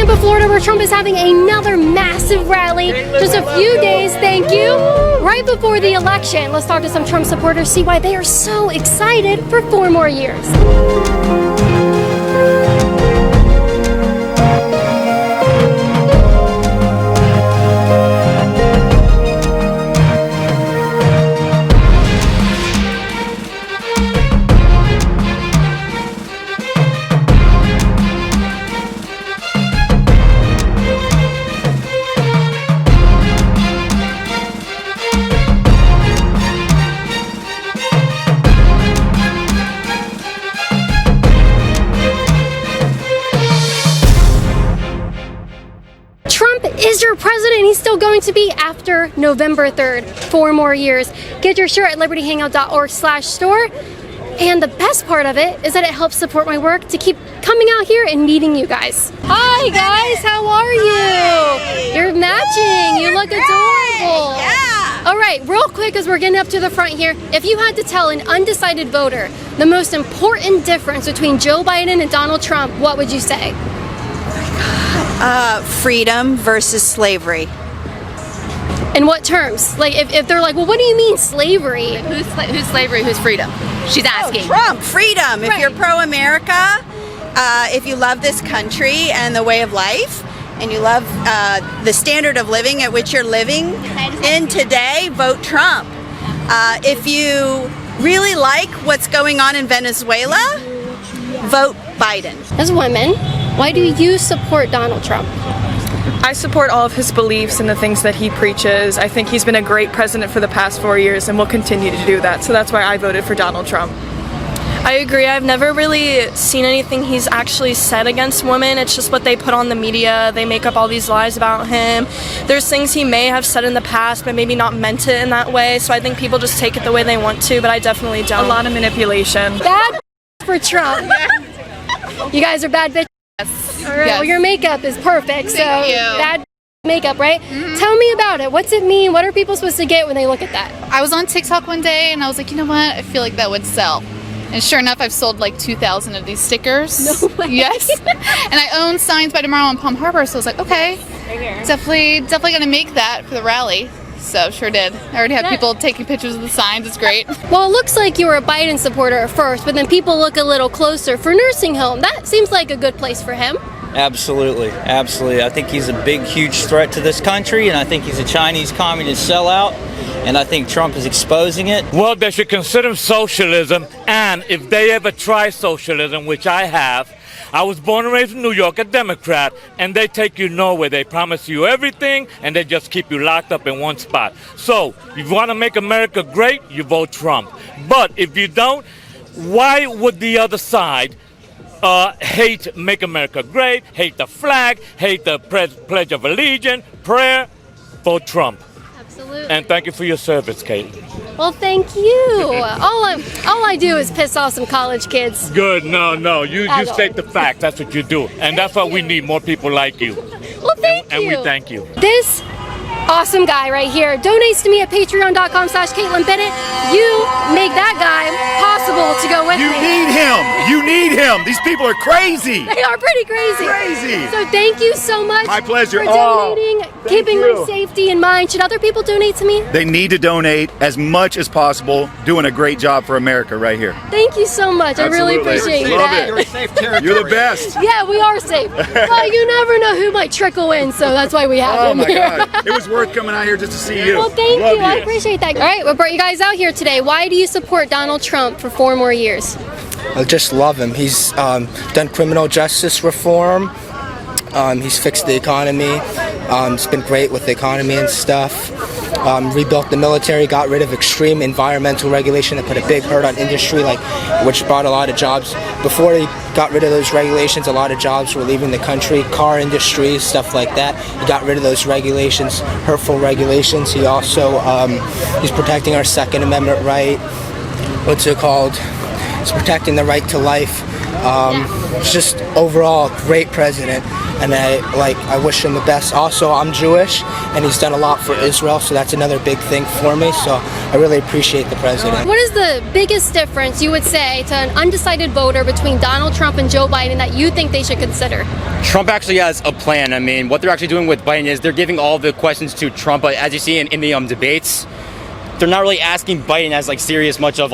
Tampa, Florida, where Trump is having another massive rally. Just a few days, thank you, right before the election. Let's talk to some Trump supporters, see why they are so excited for 4 more years. Is your president. He's still going to be after November 3rd, 4 more years. Get your shirt at libertyhangout.org/store. And the best part of it is that it helps support my work to keep coming out here and meeting you guys. Hi guys, how are you? You're matching. You look adorable. Yeah. All right, real quick as we're getting up to the front here, if you had to tell an undecided voter the most important difference between Joe Biden and Donald Trump, what would you say? Freedom versus slavery. In what terms? Like, if they're like, well, what do you mean slavery? Who's slavery? Who's freedom? She's asking. Trump, freedom. If Right. you're pro-America, if you love this country and the way of life, and you love the standard of living at which you're living in today, vote Trump. If you really like what's going on in Venezuela, vote Biden. As women, why do you support Donald Trump? I support all of his beliefs and the things that he preaches. I think he's been a great president for the past 4 years and will continue to do that. So that's why I voted for Donald Trump. I agree. I've never really seen anything he's actually said against women. It's just what they put on the media. They make up all these lies about him. There's things he may have said in the past, but maybe not meant it in that way. So I think people just take it the way they want to, but I definitely don't. A lot of manipulation. Bad for Trump. You guys are bad bitches. All right, well, your makeup is perfect, so bad makeup, right? Tell me about it. What's it mean? What are people supposed to get when they look at that? I was on TikTok one day and I was like, you know what? I feel like that would sell. And sure enough, I've sold like 2,000 of these stickers. No way. Yes. And I own Signs by Tomorrow in Palm Harbor, so I was like, okay, definitely gonna make that for the rally. So sure did. I already have people taking pictures of the signs. It's great. Well, it looks like you were a Biden supporter at first, but then people look a little closer for nursing home. That seems like a good place for him. Absolutely, absolutely. I think he's a big, huge threat to this country, and I think he's a Chinese communist sellout, and I think Trump is exposing it. Well, they should consider socialism, and if they ever try socialism, which I have, I was born and raised in New York, a Democrat, and they take you nowhere. They promise you everything, and they just keep you locked up in one spot. So, if you want to make America great, you vote Trump. But if you don't, why would the other side hate Make America Great, hate the flag, hate the Pledge of Allegiance, prayer? Vote Trump. Absolutely. And thank you for your service, Kate. Well, thank you. All I do is piss off some college kids. Good. No. You state the facts. That's what you do. And that's why we need more people like you. Well, thank you. And we thank you. This awesome guy right here donates to me at patreon.com/Caitlin Bennett. You make that guy possible to go with me. You need him. These people are crazy. They are pretty crazy. So thank you so much. My pleasure. For donating, keeping my safety in mind. Should other people donate to me? They need to donate as much as possible. Doing a great job for America right here. Thank you so much. Absolutely. I really appreciate Love that. it. Safe territory. You're the best. Yeah, we are safe. Well, you never know who might trickle in, so that's why we have him here. God. It was worth coming out here just to see you. Well, thank you. I appreciate that. All right, we brought you guys out here today. Why do you support Donald Trump for 4 more years? I just love him. He's done criminal justice reform. He's fixed the economy. It's been great with the economy and stuff. Rebuilt the military, got rid of extreme environmental regulation that put a big hurt on industry, which brought a lot of jobs. Before he got rid of those regulations, a lot of jobs were leaving the country, car industry, stuff like that. He got rid of those regulations, hurtful regulations. He also, he's protecting our Second Amendment right. What's it called? It's protecting the right to life. It's just overall a great president. and I wish him the best. Also, I'm Jewish, and he's done a lot for Israel, so that's another big thing for me. So I really appreciate the president. What is the biggest difference you would say to an undecided voter between Donald Trump and Joe Biden that you think they should consider? Trump actually has a plan. I mean, what they're actually doing with Biden is they're giving all the questions to Trump, but as you see in the debates, they're not really asking Biden as serious much of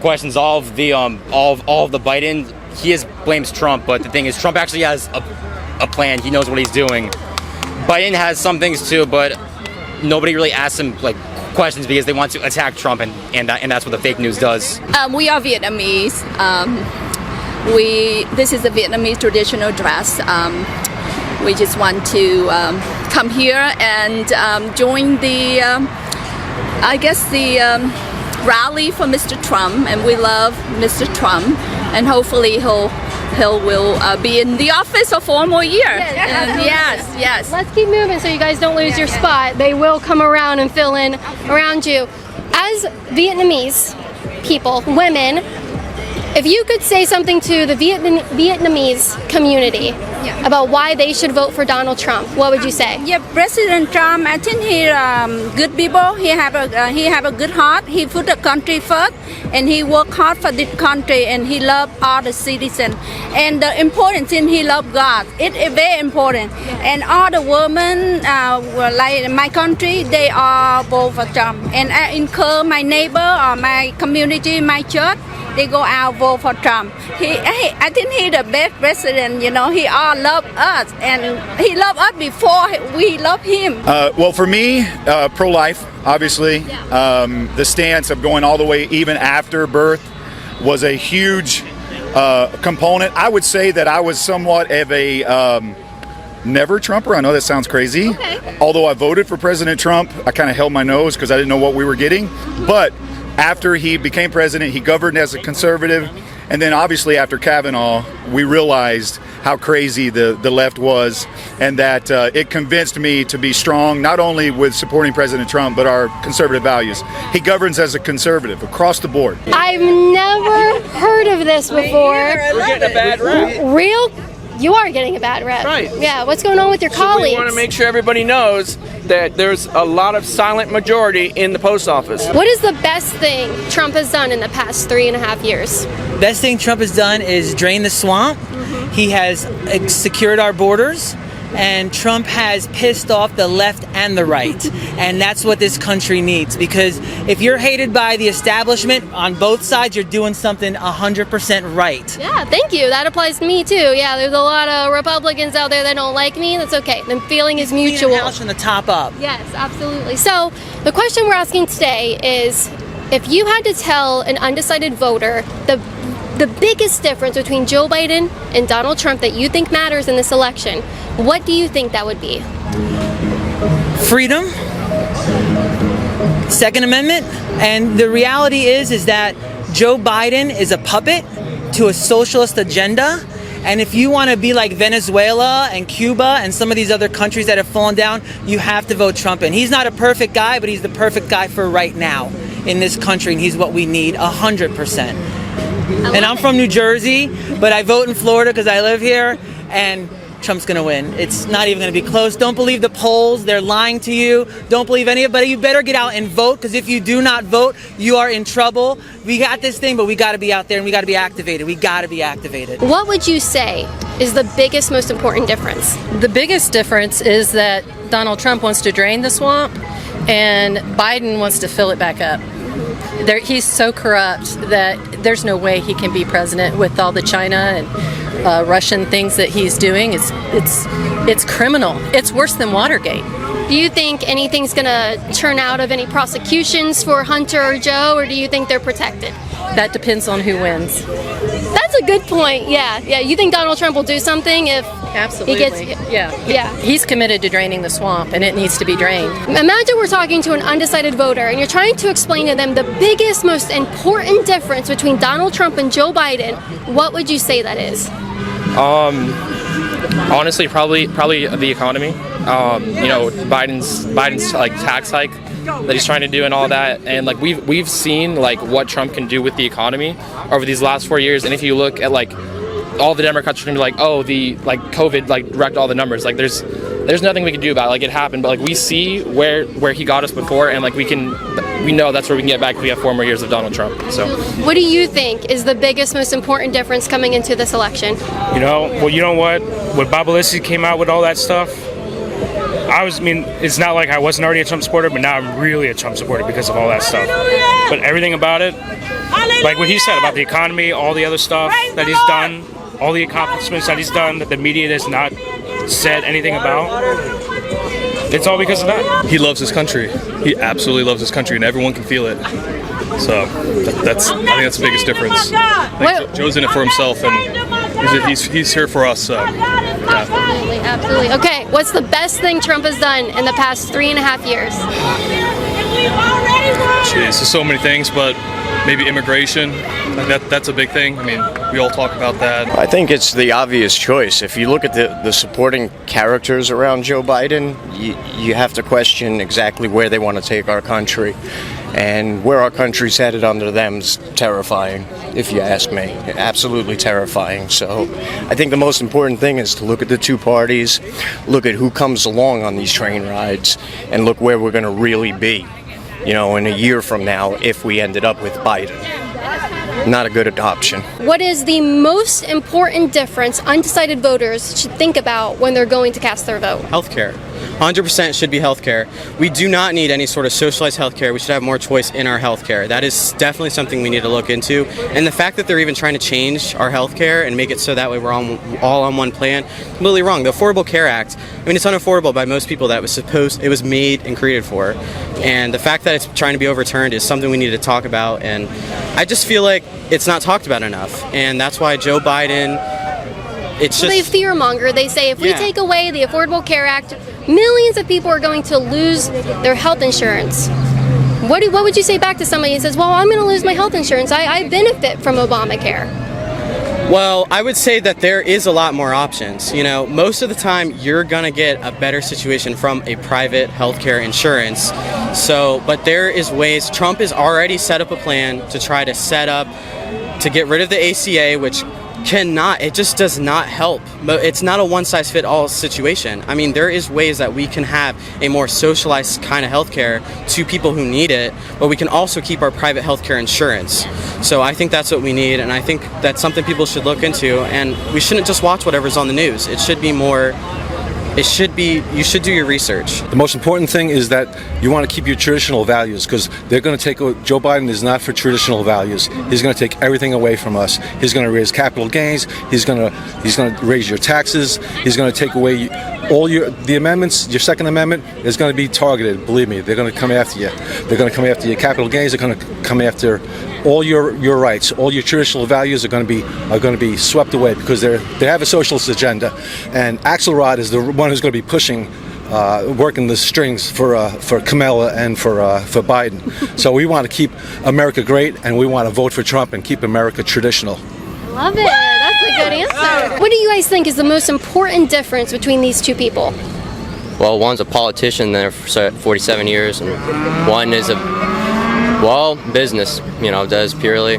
questions. All of the Biden, he blames Trump, but the thing is, Trump actually has a plan. He knows what he's doing. Biden has some things too, but nobody really asks him questions because they want to attack Trump, and that's what the fake news does. We are Vietnamese. This is a Vietnamese traditional dress. We just want to come here and join the rally for Mr. Trump, and we love Mr. Trump, and hopefully he will be in the office for 4 more years. Yes. Let's keep moving so you guys don't lose your spot. They will come around and fill in around you. As Vietnamese people, women, if you could say something to the Vietnamese community about why they should vote for Donald Trump, what would you say? Yeah, President Trump, I think he good people. He have a good heart. He put the country first, and he work hard for this country, and he love all the citizens. And the important thing, he love God. It is very important. And all the women, like my country, they all vote for Trump. And I encourage my neighbor or my community, my church, they go out vote for Trump. I think he's the best president. He all love us, and he loved us before we love him. Well, for me, pro-life, obviously. The stance of going all the way even after birth was a huge component. I would say that I was somewhat of a never Trumper. I know that sounds crazy. Okay. Although I voted for President Trump, I kind of held my nose because I didn't know what we were getting. But after he became president, he governed as a conservative. And then obviously after Kavanaugh, we realized how crazy the left was, and that it convinced me to be strong, not only with supporting President Trump, but our conservative values. He governs as a conservative across the board. I've never heard of this before. We're getting a bad rap. You are getting a bad rep. Right. Yeah, what's going on with your colleagues? We want to make sure everybody knows that there's a lot of silent majority in the post office. What is the best thing Trump has done in the past 3.5 years? Best thing Trump has done is drain the swamp. He has secured our borders, and Trump has pissed off the left and the right. And that's what this country needs, because if you're hated by the establishment on both sides, you're doing something 100% right. Yeah, thank you. That applies to me too. Yeah, there's a lot of Republicans out there that don't like me. That's okay. The feeling is mutual. Clean the house from the top up. Yes, absolutely. So the question we're asking today is, if you had to tell an undecided voter the biggest difference between Joe Biden and Donald Trump that you think matters in this election, what do you think that would be? Freedom, Second Amendment, and the reality is that Joe Biden is a puppet to a socialist agenda. And if you want to be like Venezuela and Cuba and some of these other countries that have fallen down, you have to vote Trump in. He's not a perfect guy, but he's the perfect guy for right now in this country, and he's what we need 100%. And I'm from New Jersey, but I vote in Florida because I live here, and Trump's going to win. It's not even going to be close. Don't believe the polls. They're lying to you. Don't believe anybody. You better get out and vote, because if you do not vote, you are in trouble. We got this thing, but we got to be out there, and we got to be activated. We got to be activated. What would you say is the biggest, most important difference? The biggest difference is that Donald Trump wants to drain the swamp, and Biden wants to fill it back up. He's so corrupt that there's no way he can be president with all the China and Russian things that he's doing. It's criminal. It's worse than Watergate. Do you think anything's going to turn out of any prosecutions for Hunter or Joe, or do you think they're protected? That depends on who wins. That's a good point. Yeah. You think Donald Trump will do something if Absolutely. he gets... Yeah. He's committed to draining the swamp, and it needs to be drained. Imagine we're talking to an undecided voter, and you're trying to explain to them the biggest, most important difference between Donald Trump and Joe Biden. What would you say that is? Honestly, probably the economy. Biden's tax hike that he's trying to do and all that, and we've seen what Trump can do with the economy over these last 4 years. And if you look at all the Democrats are gonna be like, oh, the like COVID like wrecked all the numbers. Like there's nothing we can do about it. Like it happened, but like we see where he got us before, and like we know that's where we can get back if we have 4 more years of Donald Trump. So What do you think is the biggest, most important difference coming into this election? You know what? When Bob Lissi came out with all that stuff, it's not like I wasn't already a Trump supporter, but now I'm really a Trump supporter because of all that stuff. But everything about it, like what he said about the economy, all the other stuff that he's done, all the accomplishments that he's done that the media has not said anything about, it's all because of that. He loves his country. He absolutely loves his country, and everyone can feel it. So I think that's the biggest difference. Joe's in it for himself, and he's here for us. So Absolutely, absolutely. Okay, what's the best thing Trump has done in the past 3.5 years? Jeez, there's so many things, but maybe immigration. That's a big thing. I mean, we all talk about that. I think it's the obvious choice. If you look at the supporting characters around Joe Biden, you have to question exactly where they want to take our country. And where our country's headed under them is terrifying, if you ask me. Absolutely terrifying. So I think the most important thing is to look at the two parties, look at who comes along on these train rides, and look where we're going to really be, in a year from now if we ended up with Biden. Not a good option. What is the most important difference undecided voters should think about when they're going to cast their vote? Healthcare. 100% should be healthcare. We do not need any sort of socialized healthcare. We should have more choice in our healthcare. That is definitely something we need to look into. And the fact that they're even trying to change our healthcare and make it so that way we're all on one plan, completely wrong. The Affordable Care Act, it's unaffordable by most people that it was made and created for. And the fact that it's trying to be overturned is something we need to talk about. And I just feel like it's not talked about enough. And that's why Joe Biden, They fearmonger. They say if we take away the Affordable Care Act, millions of people are going to lose their health insurance. What would you say back to somebody who says, well, I'm going to lose my health insurance. I benefit from Obamacare. Well, I would say that there is a lot more options. Most of the time you're going to get a better situation from a private healthcare insurance. But there is ways. Trump has already set up a plan to try to get rid of the ACA, which it just does not help. It's not a one-size-fits-all situation. There is ways that we can have a more socialized kind of healthcare to people who need it, but we can also keep our private healthcare insurance. So I think that's what we need, and I think that's something people should look into, and we shouldn't just watch whatever's on the news. You should do your research. The most important thing is that you want to keep your traditional values, because they're going to take, Joe Biden is not for traditional values. He's going to take everything away from us. He's going to raise capital gains. He's going to raise your taxes. He's going to take away all the amendments. Your Second Amendment is going to be targeted. Believe me, they're going to come after you. They're going to come after your capital gains. They're going to come after all your rights. All your traditional values are going to be swept away, because they have a socialist agenda, and Axelrod is the one who's going to be pushing, working the strings for Kamala and for Biden. So we want to keep America great, and we want to vote for Trump and keep America traditional. Love it. That's a good answer. What do you guys think is the most important difference between these two people? Well, one's a politician there for 47 years, and one is business, does purely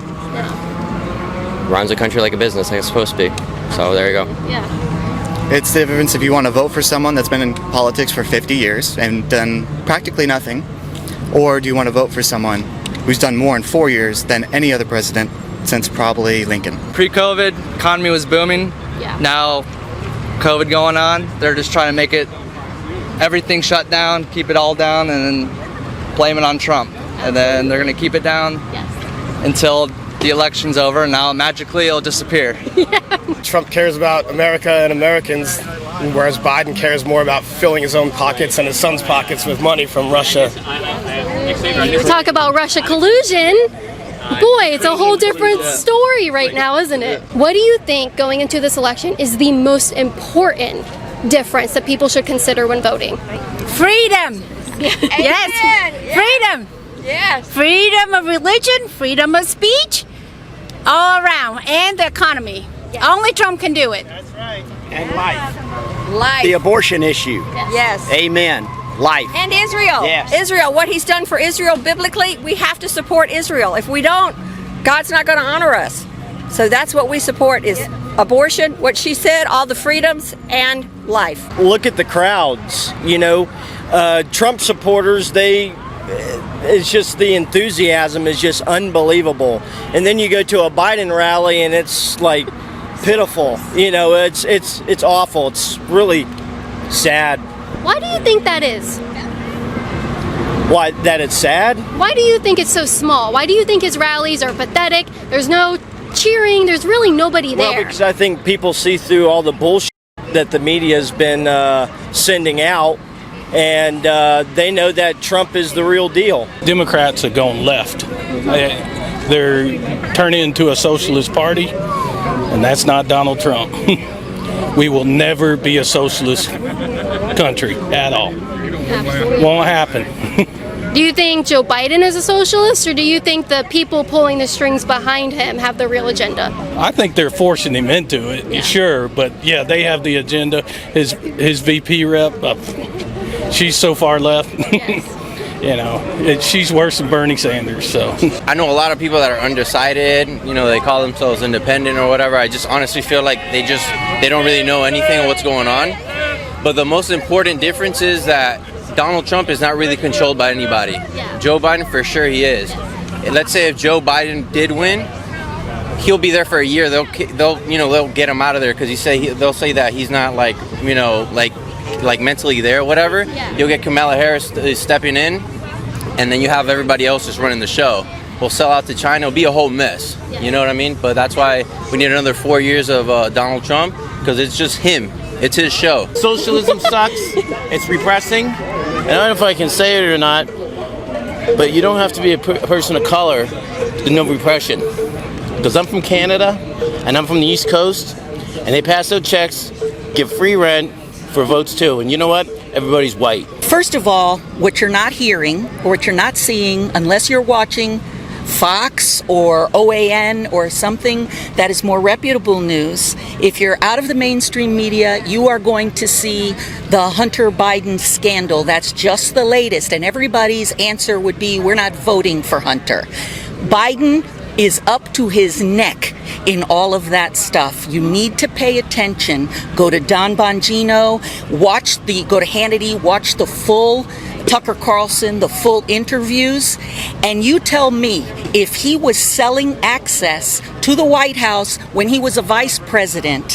runs a country like a business, like it's supposed to be. So there you go. Yeah. It's the difference if you want to vote for someone that's been in politics for 50 years and done practically nothing, or do you want to vote for someone who's done more in 4 years than any other president since probably Lincoln. Pre-COVID, economy was booming. Yeah. Now, COVID going on, they're just trying to make everything shut down, keep it all down, and then blame it on Trump. And then they're going to keep it down until the election's over, and now magically it'll disappear. Trump cares about America and Americans, whereas Biden cares more about filling his own pockets and his son's pockets with money from Russia. You talk about Russia collusion. Boy, it's a whole different story right now, isn't it? What do you think going into this election is the most important difference that people should consider when voting? Freedom. Yes. Freedom. Yes. Freedom of religion, freedom of speech, all around, and the economy. Only Trump can do it. That's right. And life. Life. The abortion issue. Yes. Amen. Life. And Israel. Yes. Israel, what he's done for Israel biblically, we have to support Israel. If we don't, God's not going to honor us. So that's what we support, is abortion, what she said, all the freedoms, and life. Look at the crowds, Trump supporters, it's just the enthusiasm is just unbelievable. And then you go to a Biden rally and it's like pitiful, it's awful. It's really sad. Why do you think that is? Why, that it's sad? Why do you think it's so small? Why do you think his rallies are pathetic? There's no cheering, there's really nobody there. Well, because I think people see through all the bullshit that the media has been sending out, and they know that Trump is the real deal. Democrats are going left. They're turning into a socialist party, and that's not Donald Trump. We will never be a socialist country at all. Absolutely. Won't happen. Do you think Joe Biden is a socialist, or do you think the people pulling the strings behind him have the real agenda? I think they're forcing him into it, sure, but yeah, they have the agenda. His VP rep, she's so far left. Yes. She's worse than Bernie Sanders. So I know a lot of people that are undecided. They call themselves independent or whatever. I just honestly feel like they don't really know anything of what's going on. But the most important difference is that Donald Trump is not really controlled by anybody. Yeah. Joe Biden, for sure, he is. Let's say if Joe Biden did win, he'll be there for a year. They'll get him out of there because they'll say that he's not like mentally there or whatever. Yeah. You'll get Kamala Harris stepping in, and then you have everybody else just running the show. We'll sell out to China. It'll be a whole mess. Yeah. You know what I mean? But that's why we need another 4 years of Donald Trump, because it's just him. It's his show. Socialism sucks. It's repressing. And I don't know if I can say it or not, but you don't have to be a person of color to know repression. Because I'm from Canada, and I'm from the East Coast, and they pass out checks, give free rent for votes too. And you know what? Everybody's white. First of all, what you're not hearing, or what you're not seeing, unless you're watching Fox or OAN or something that is more reputable news, if you're out of the mainstream media, you are going to see the Hunter Biden scandal. That's just the latest, and everybody's answer would be, we're not voting for Hunter. Biden is up to his neck in all of that stuff. You need to pay attention. Go to Don Bongino, go to Hannity, watch the full Tucker Carlson, the full interviews, and you tell me if he was selling access to the White House when he was a vice president,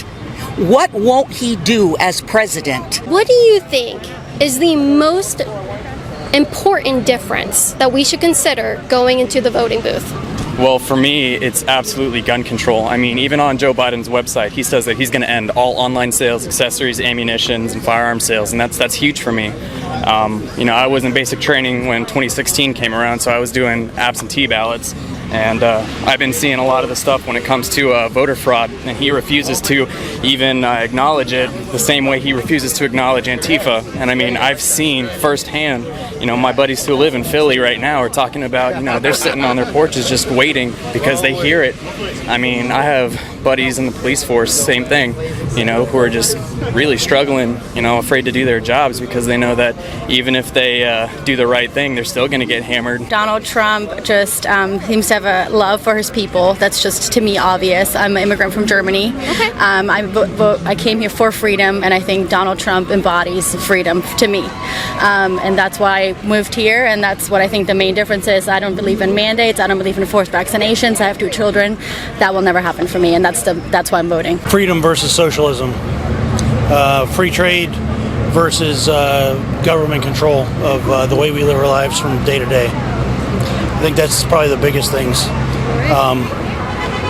what won't he do as president? What do you think is the most important difference that we should consider going into the voting booth? Well, for me, it's absolutely gun control. I mean, even on Joe Biden's website, he says that he's going to end all online sales, accessories, ammunitions, and firearm sales, and that's huge for me. I was in basic training when 2016 came around, so I was doing absentee ballots, and I've been seeing a lot of the stuff when it comes to voter fraud, and he refuses to even acknowledge it the same way he refuses to acknowledge Antifa. And I mean, I've seen firsthand, my buddies who live in Philly right now are talking about, they're sitting on their porches just waiting because they hear it. I mean, I have buddies in the police force, same thing, who are just really struggling, afraid to do their jobs because they know that even if they do the right thing, they're still going to get hammered. Donald Trump just seems to have a love for his people. That's just, to me, obvious. I'm an immigrant from Germany. Okay. I came here for freedom, and I think Donald Trump embodies freedom to me. And that's why I moved here, and that's what I think the main difference is. I don't believe in mandates. I don't believe in forced vaccinations. I have 2 children. That will never happen for me, and that's why I'm voting. Freedom versus socialism. Free trade versus government control of the way we live our lives from day to day. I think that's probably the biggest things.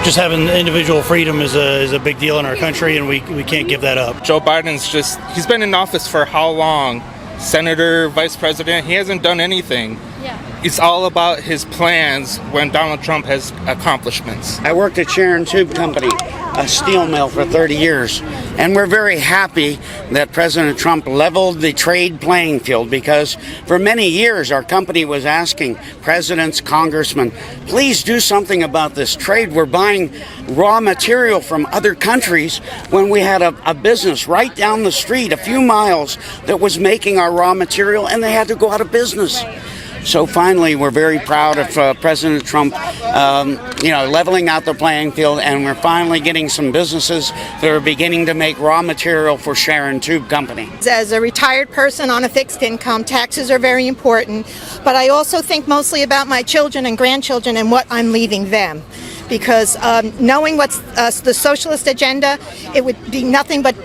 Just having individual freedom is a big deal in our country, and we can't give that up. Joe Biden's he's been in office for how long? Senator, vice president, he hasn't done anything. Yeah. It's all about his plans when Donald Trump has accomplishments. I worked at Sharon Tube Company, a steel mill, for 30 years. And we're very happy that President Trump leveled the trade playing field, because for many years our company was asking presidents, congressmen, please do something about this trade. We're buying raw material from other countries when we had a business right down the street, a few miles, that was making our raw material, and they had to go out of business. So finally, we're very proud of President Trump, leveling out the playing field, and we're finally getting some businesses that are beginning to make raw material for Sharon Tube Company. As a retired person on a fixed income, taxes are very important, but I also think mostly about my children and grandchildren and what I'm leaving them. Because knowing what's the socialist agenda, it would be nothing but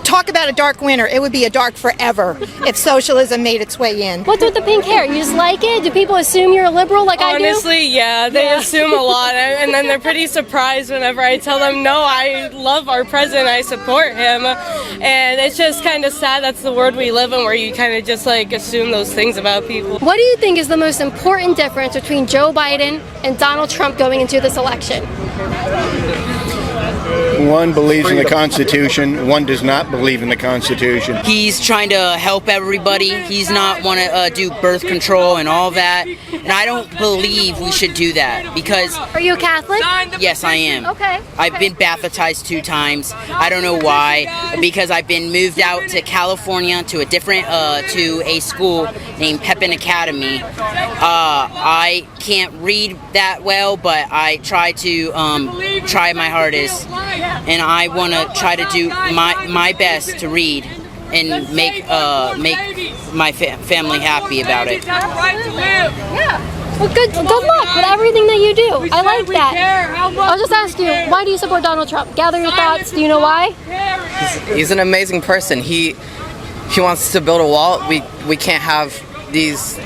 talk about a dark winter. It would be a dark forever if socialism made its way in. What's with the pink hair? You just like it? Do people assume you're a liberal like I do? Honestly, yeah, they assume a lot, and then they're pretty surprised whenever I tell them, no, I love our president, I support him, and it's just kind of sad. That's the world we live in, where you kind of just like assume those things about people. What do you think is the most important difference between Joe Biden and Donald Trump going into this election? One believes in the Constitution, one does not believe in the Constitution. He's trying to help everybody. He's not want to do birth control and all that. And I don't believe we should do that because... Are you a Catholic? Yes, I am. Okay. I've been baptized 2 times. I don't know why. Because I've been moved out to California to a different, to a school named Pepin Academy. I can't read that well, but I try to try my hardest. And I want to try to do my best to read and make my family happy about it. Yeah. Well, good luck with everything that you do. I like that. I'll just ask you, why do you support Donald Trump? Gather your thoughts. Do you know why? He's an amazing person. He wants to build a wall. We can't have these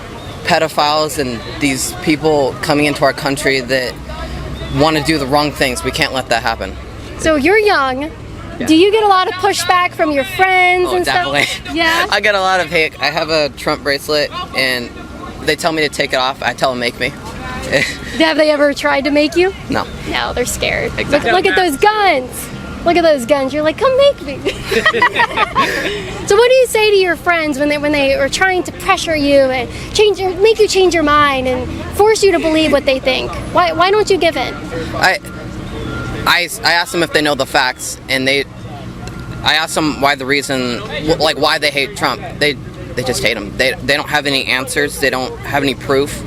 pedophiles and these people coming into our country that want to do the wrong things. We can't let that happen. So you're young. Yeah. Do you get a lot of pushback from your friends and definitely. Stuff? Yeah. I get a lot of hate. I have a Trump bracelet, and they tell me to take it off. I tell them make me. Have they ever tried to make you? No. No, they're scared. Exactly. Look at those guns. Look at those guns. You're like, come make me. So what do you say to your friends when they are trying to pressure you and make you change your mind and force you to believe what they think? Why don't you give in? I ask them if they know the facts, and I ask them why they hate Trump. They just hate him. They don't have any answers. They don't have any proof.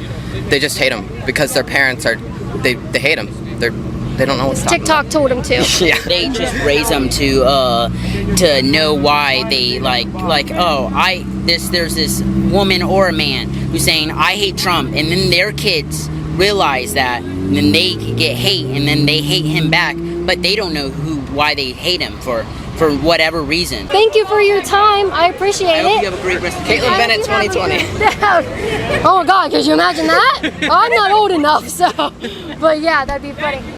They just hate him because their parents they hate him. They don't know what's TikTok told them to. Yeah. They just raise them to know why they there's this woman or a man who's saying I hate Trump, and then their kids realize that, and then they get hate, and then they hate him back, but they don't know why they hate him for whatever reason. Thank you for your time. I appreciate it. I hope you have a great rest of the day. Caitlin Bennett 2020. Oh my God, could you imagine that? I'm not old enough, so. But yeah, that'd be funny.